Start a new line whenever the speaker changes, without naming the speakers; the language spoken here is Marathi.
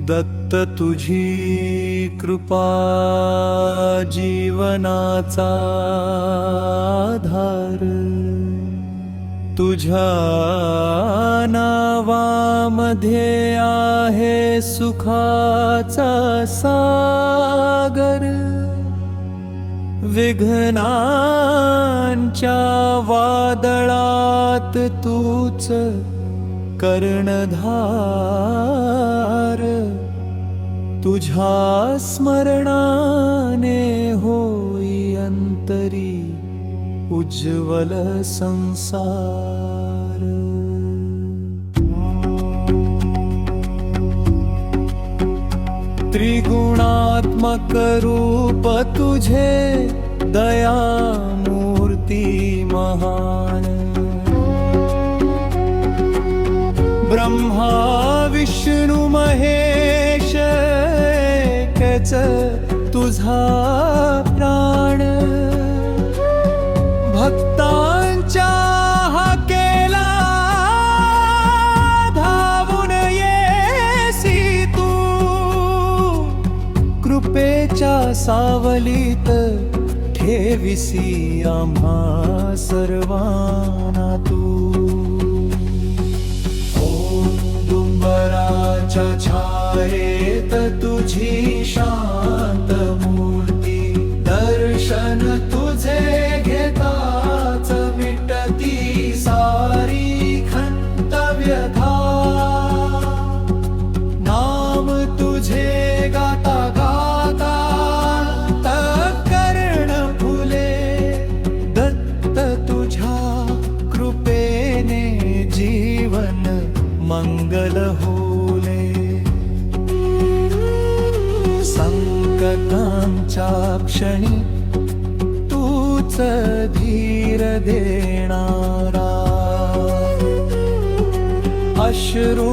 दत्त तुझी कृपा जीवनाचा आधार, तुझ्या नावामध्ये आहे सुखाचा सागर। विघ्नांच्या वादळात तूच कर्णधार, तुझ्या स्मरणाने होई अंतरी उज्ज्वल संसार। त्रिगुणात्मक रूप तुझे दयामूर्ती महान, ब्रह्मा विष्णु महेश एकच तुझा प्राण। भक्तांच्या हाकेला धावून येसी तू, कृपेच्या सावलीत ठेविसी आम्हा सर्वांना तू। डुंबराच्या छायेत तुझी शांत मूर्ती, दर्शन तुझे घेताच मिटती सारी खंत व्यथा। नाम तुझे गाता गाता कर्ण फुले, दत्त तुझ्या कृपेने जीवन मंगल होले। संकटांच्या क्षणी तूच धीर देणारा, अश्रू